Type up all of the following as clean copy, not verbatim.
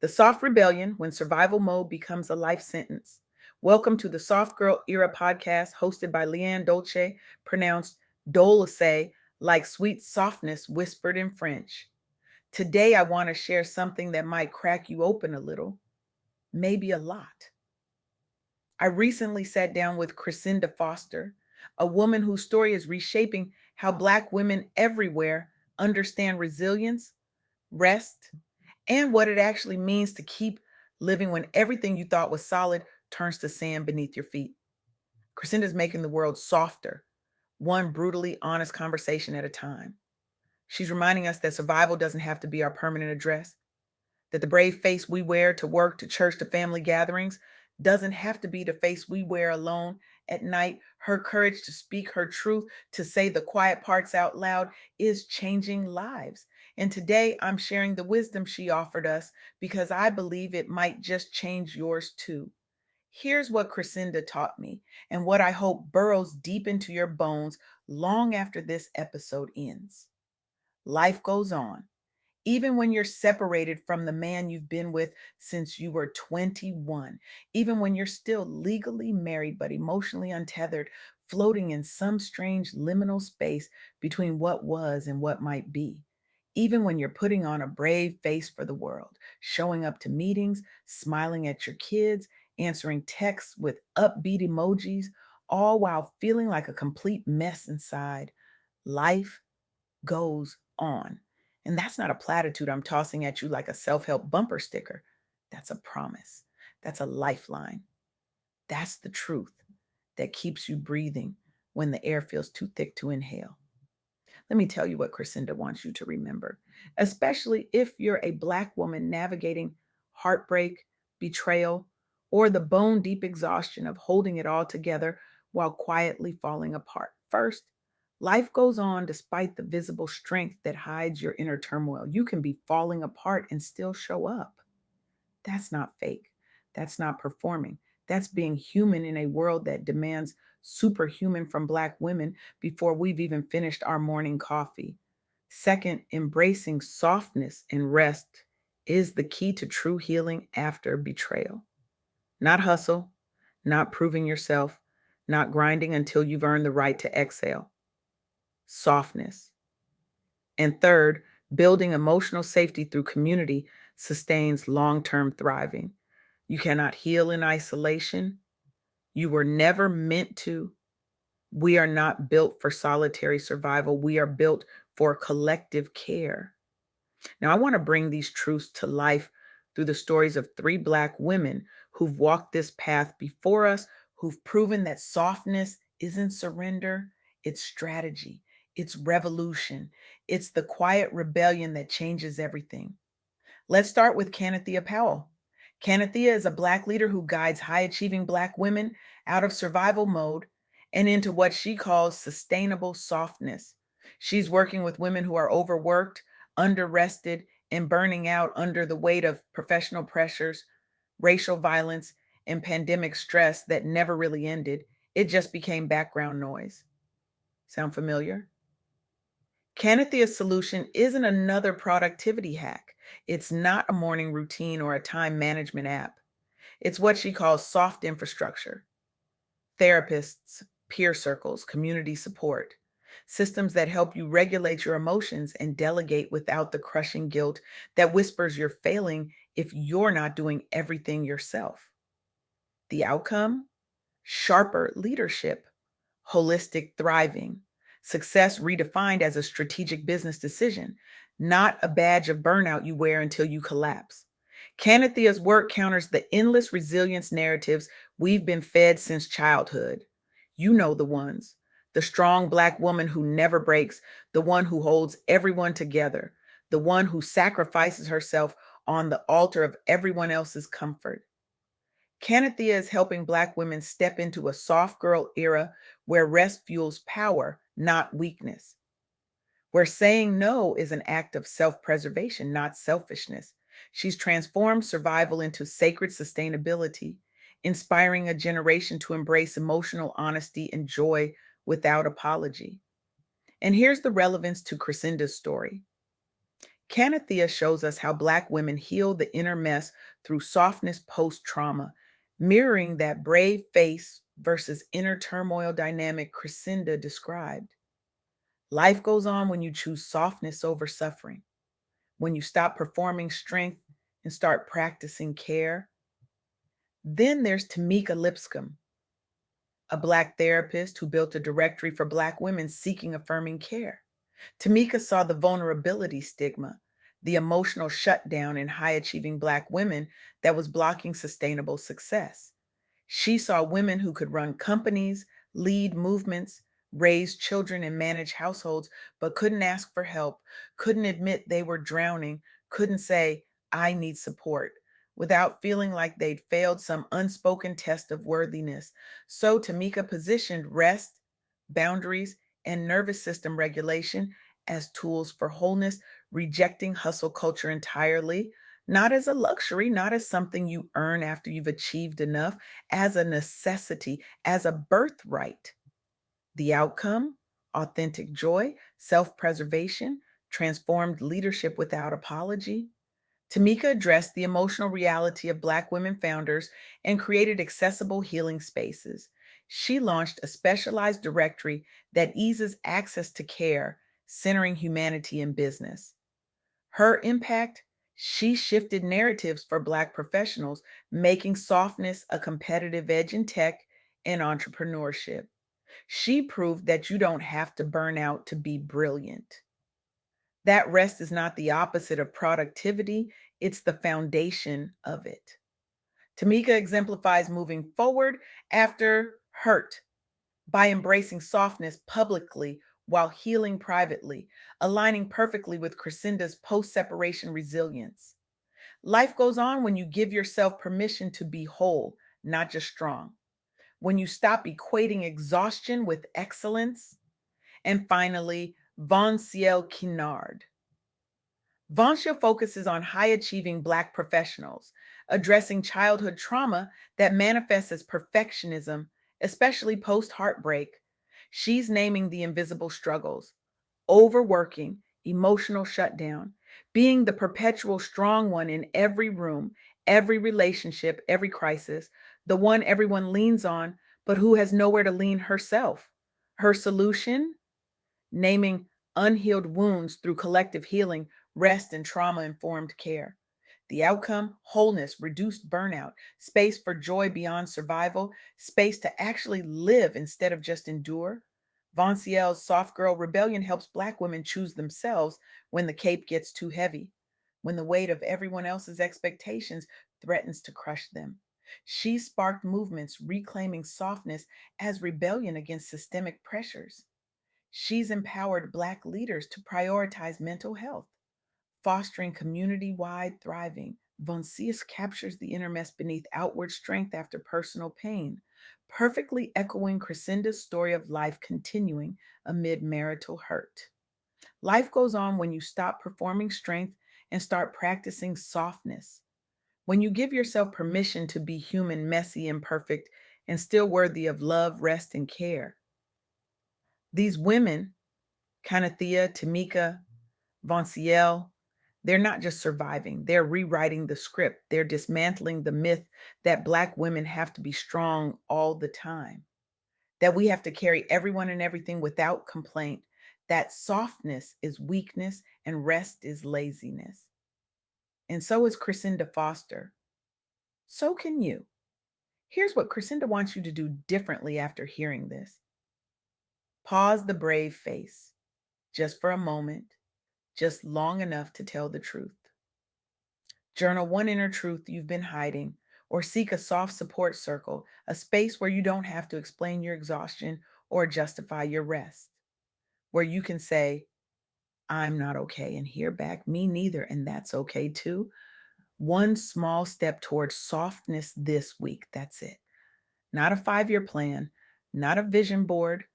The soft rebellion when survival mode becomes a life sentence. Welcome to the Soft Girl Era podcast hosted by LeAnne Dolce, pronounced Dolce like sweet softness whispered in French. Today I want to share something that might crack you open a little, maybe a lot. I recently sat down with Krisinda Foster, a woman whose story is reshaping how Black women everywhere understand resilience, rest, and what it actually means to keep living when everything you thought was solid turns to sand beneath your feet. Krisinda's making the world softer, one brutally honest conversation at a time. She's reminding us that survival doesn't have to be our permanent address, that the brave face we wear to work, to church, to family gatherings doesn't have to be the face we wear alone at night. Her courage to speak her truth, to say the quiet parts out loud, is changing lives. And today I'm sharing the wisdom she offered us because I believe it might just change yours too. Here's what Crescenda taught me, and what I hope burrows deep into your bones long after this episode ends. Life goes on even when you're separated from the man you've been with since you were 21, even when you're still legally married but emotionally untethered, floating in some strange liminal space between what was and what might be. Even when you're putting on a brave face for the world, showing up to meetings, smiling at your kids, answering texts with upbeat emojis, all while feeling like a complete mess inside, life goes on. And that's not a platitude I'm tossing at you like a self help bumper sticker. That's a promise. That's a lifeline. That's the truth that keeps you breathing when the air feels too thick to inhale. Let me tell you what Crescenda wants you to remember, especially if you're a Black woman navigating heartbreak, betrayal, or the bone deep exhaustion of holding it all together while quietly falling apart. First, life goes on despite the visible strength that hides your inner turmoil. You can be falling apart and still show up. That's not fake. That's not performing. That's being human in a world that demands superhuman from Black women before we've even finished our morning coffee. Second, embracing softness and rest is the key to true healing after betrayal. Not hustle, not proving yourself, not grinding until you've earned the right to exhale. Softness. And third, building emotional safety through community sustains long term thriving. You cannot heal in isolation. You were never meant to. We are not built for solitary survival. We are built for collective care. Now, I want to bring these truths to life through the stories of three Black women who've walked this path before us, who've proven that softness isn't surrender, it's strategy, it's revolution, it's the quiet rebellion that changes everything. Let's start with Kanathea Powell. Kanathea is a Black leader who guides high achieving Black women out of survival mode and into what she calls sustainable softness. She's working with women who are overworked, underrested, and burning out under the weight of professional pressures, racial violence, and pandemic stress that never really ended. It just became background noise. Sound familiar? Canathea's solution isn't another productivity hack. It's not a morning routine or a time management app. It's what she calls soft infrastructure: therapists, peer circles, community support, systems that help you regulate your emotions and delegate without the crushing guilt that whispers you're failing if you're not doing everything yourself. The outcome? Sharper leadership, holistic thriving, success redefined as a strategic business decision, not a badge of burnout you wear until you collapse. Canathea's work counters the endless resilience narratives we've been fed since childhood. You know the ones: the strong Black woman who never breaks, the one who holds everyone together, the one who sacrifices herself on the altar of everyone else's comfort. Canathea is helping Black women step into a soft girl era where rest fuels power, not weakness, where saying no is an act of self preservation, not selfishness. She's transformed survival into sacred sustainability, inspiring a generation to embrace emotional honesty and joy without apology. And here's the relevance to Crescenda's story. Canathea shows us how Black women heal the inner mess through softness post trauma, mirroring that brave face versus inner turmoil dynamic Krisinda described. Life goes on when you choose softness over suffering, when you stop performing strength and start practicing care. Then there's Tamika Lipscomb, a Black therapist who built a directory for Black women seeking affirming care. Tamika saw the vulnerability stigma, the emotional shutdown in high achieving Black women that was blocking sustainable success. She saw women who could run companies, lead movements, raise children, and manage households, but couldn't ask for help, couldn't admit they were drowning, couldn't say, I need support, without feeling like they'd failed some unspoken test of worthiness. So Tamika positioned rest, boundaries, and nervous system regulation as tools for wholeness, rejecting hustle culture entirely, not as a luxury, not as something you earn after you've achieved enough, as a necessity, as a birthright. The outcome: authentic joy, self preservation, transformed leadership without apology. Tamika addressed the emotional reality of Black women founders and created accessible healing spaces. She launched a specialized directory that eases access to care, centering humanity in business. Her impact: she shifted narratives for Black professionals, making softness a competitive edge in tech and entrepreneurship. She proved that you don't have to burn out to be brilliant. That rest is not the opposite of productivity, it's the foundation of it. Tamika exemplifies moving forward after hurt by embracing softness publicly while healing privately, aligning perfectly with Krisinda's post separation resilience. Life goes on when you give yourself permission to be whole, not just strong. When you stop equating exhaustion with excellence. And finally, Von Ciel Kinard. Vansha focuses on high achieving Black professionals, addressing childhood trauma that manifests as perfectionism, especially post heartbreak. She's naming the invisible struggles: overworking, emotional shutdown, being the perpetual strong one in every room, every relationship, every crisis, the one everyone leans on, but who has nowhere to lean herself. Her solution: naming unhealed wounds through collective healing, rest, and trauma informed care. The outcome: wholeness, reduced burnout, space for joy beyond survival, space to actually live instead of just endure. Von Ciel's Soft Girl Rebellion helps Black women choose themselves when the cape gets too heavy, when the weight of everyone else's expectations threatens to crush them. She sparked movements reclaiming softness as rebellion against systemic pressures. She's empowered Black leaders to prioritize mental health, fostering community wide thriving. Voncius captures the inner mess beneath outward strength after personal pain, perfectly echoing Krisinda's story of life continuing amid marital hurt. Life goes on when you stop performing strength and start practicing softness. When you give yourself permission to be human, messy, imperfect, and still worthy of love, rest, and care. These women, Canathea, Tamika, Vonciel, they're not just surviving, they're rewriting the script. They're dismantling the myth that Black women have to be strong all the time, that we have to carry everyone and everything without complaint, that softness is weakness and rest is laziness. And so is Krisinda Foster. So can you. Here's what Krisinda wants you to do differently after hearing this: pause the brave face, just for a moment, just long enough to tell the truth. Journal one inner truth you've been hiding, or seek a soft support circle, a space where you don't have to explain your exhaustion or justify your rest, where you can say, I'm not okay, and hear back, me neither, and that's okay too. One small step towards softness this week. That's it. Not a 5 year plan, not a vision board,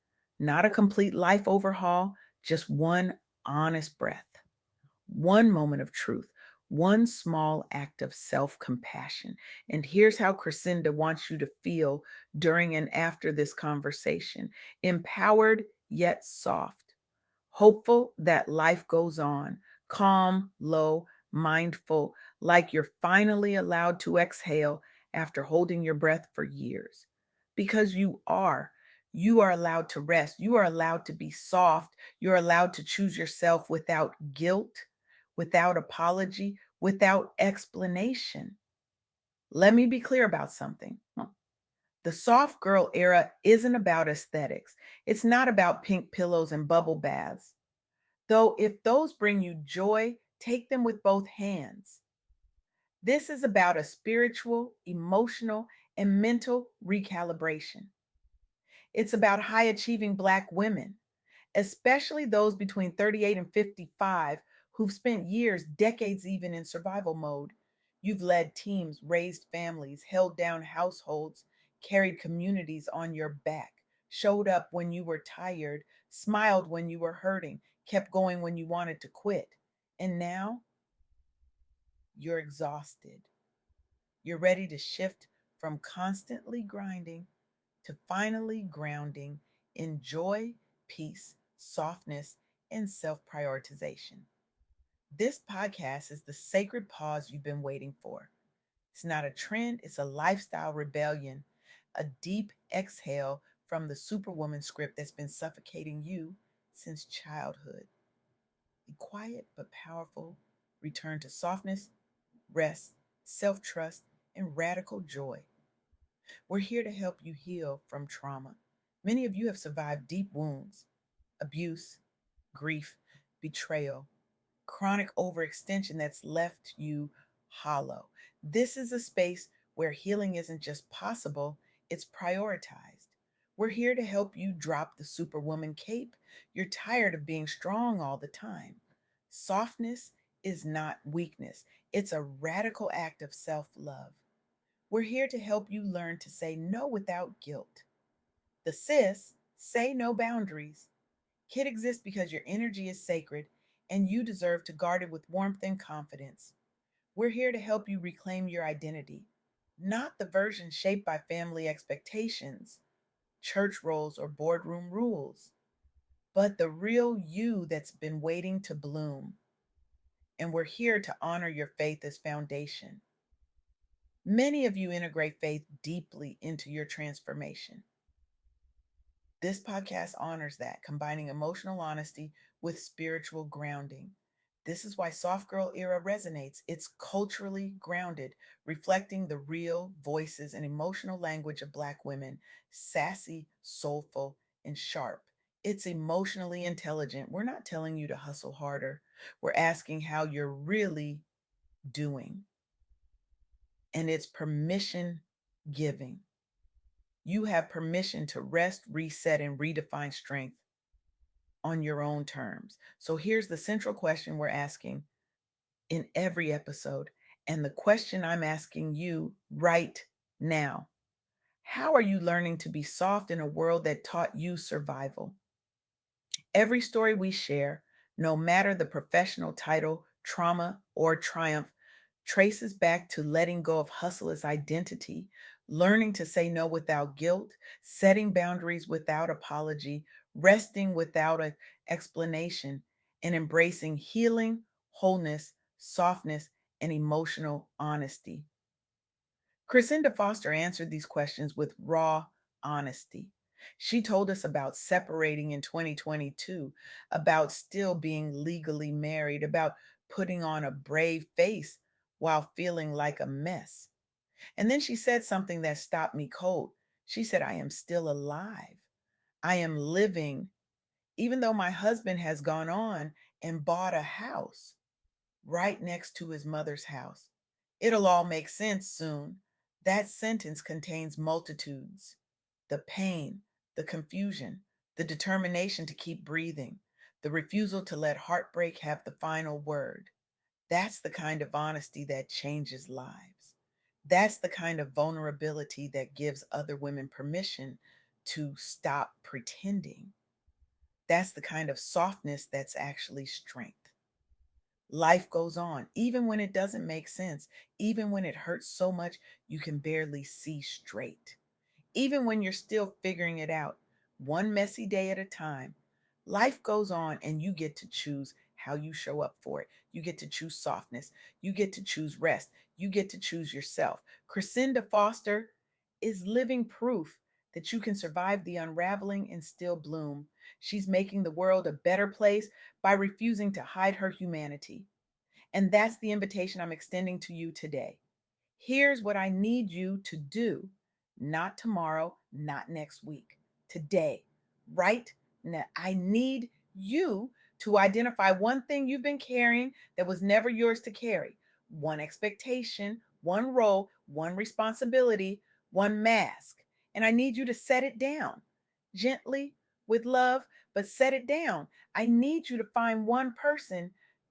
not a complete life overhaul, just one honest breath. One moment of truth, one small act of self compassion. And here's how Krisinda wants you to feel during and after this conversation: empowered yet soft, hopeful that life goes on, calm, low, mindful, like you're finally allowed to exhale after holding your breath for years. Because you are. You are allowed to rest. You are allowed to be soft. You're allowed to choose yourself without guilt, without apology, without explanation. Let me be clear about something. The soft girl era isn't about aesthetics. It's not about pink pillows and bubble baths. Though, if those bring you joy, take them with both hands. This is about a spiritual, emotional, and mental recalibration. It's about high achieving Black women, especially those between 38 and 55 who've spent years, decades even in survival mode. You've led teams, raised families, held down households, carried communities on your back, showed up when you were tired, smiled when you were hurting, kept going when you wanted to quit. And now you're exhausted. You're ready to shift from constantly grinding to finally grounding in joy, peace, softness, and self prioritization. This podcast is the sacred pause you've been waiting for. It's not a trend, it's a lifestyle rebellion, a deep exhale from the Superwoman script that's been suffocating you since childhood. A quiet but powerful return to softness, rest, self trust, and radical joy. We're here to help you heal from trauma. Many of you have survived deep wounds, abuse, grief, betrayal, chronic overextension that's left you hollow. This is a space where healing isn't just possible, it's prioritized. We're here to help you drop the superwoman cape. You're tired of being strong all the time. Softness is not weakness, it's a radical act of self love. We're here to help you learn to say no without guilt. The sis, say no boundaries. Kid exists because your energy is sacred and you deserve to guard it with warmth and confidence. We're here to help you reclaim your identity, not the version shaped by family expectations, church roles, or boardroom rules, but the real you that's been waiting to bloom. And we're here to honor your faith as foundation. Many of you integrate faith deeply into your transformation. This podcast honors that, combining emotional honesty with spiritual grounding. This is why Soft Girl Era resonates. It's culturally grounded, reflecting the real voices and emotional language of Black women, sassy, soulful, and sharp. It's emotionally intelligent. We're not telling you to hustle harder. We're asking how you're really doing. And it's permission giving. You have permission to rest, reset, and redefine strength on your own terms. So here's the central question we're asking in every episode, and the question I'm asking you right now. How are you learning to be soft in a world that taught you survival? Every story we share, no matter the professional title, trauma, or triumph, traces back to letting go of hustle as identity, learning to say no without guilt, setting boundaries without apology, resting without an explanation, and embracing healing, wholeness, softness, and emotional honesty. Krisinda Foster answered these questions with raw honesty. She told us about separating in 2022, about still being legally married, about putting on a brave face while feeling like a mess. And then she said something that stopped me cold. She said, I am still alive. I am living, even though my husband has gone on and bought a house right next to his mother's house. It'll all make sense soon. That sentence contains multitudes: the pain, the confusion, the determination to keep breathing, the refusal to let heartbreak have the final word. That's the kind of honesty that changes lives. That's the kind of vulnerability that gives other women permission to stop pretending. That's the kind of softness that's actually strength. Life goes on, even when it doesn't make sense, even when it hurts so much you can barely see straight, even when you're still figuring it out, one messy day at a time. Life goes on, and you get to choose how you show up for it. You get to choose softness. You get to choose rest. You get to choose yourself. Krisinda Foster is living proof that you can survive the unraveling and still bloom. She's making the world a better place by refusing to hide her humanity. And that's the invitation I'm extending to you today. Here's what I need you to do, not tomorrow, not next week, today, right now. I need you to identify one thing you've been carrying that was never yours to carry, one expectation, one role, one responsibility, one mask. And I need you to set it down gently with love, but set it down. I need you to find one person,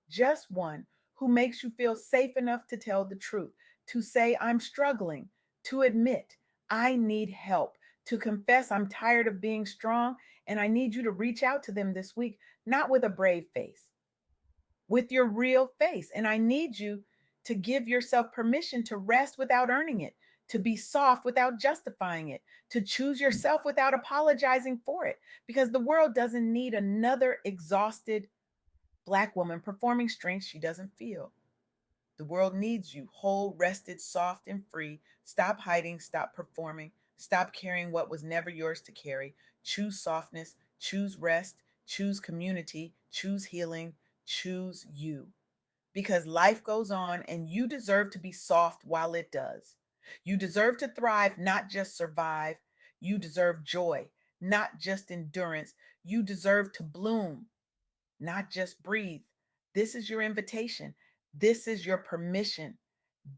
just one, who makes you feel safe enough to tell the truth, to say, I'm struggling, to admit, I need help, to confess, I'm tired of being strong. And I need you to reach out to them this week, not with a brave face, with your real face. And I need you to give yourself permission to rest without earning it, to be soft without justifying it, to choose yourself without apologizing for it, because the world doesn't need another exhausted Black woman performing strength she doesn't feel. The world needs you whole, rested, soft, and free. Stop hiding, stop performing, stop carrying what was never yours to carry. Choose softness, choose rest, choose community, choose healing, choose you. Because life goes on and you deserve to be soft while it does. You deserve to thrive, not just survive. You deserve joy, not just endurance. You deserve to bloom, not just breathe. This is your invitation. This is your permission.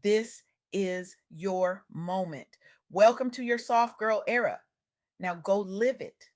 This is your moment. Welcome to your soft girl era. Now go live it.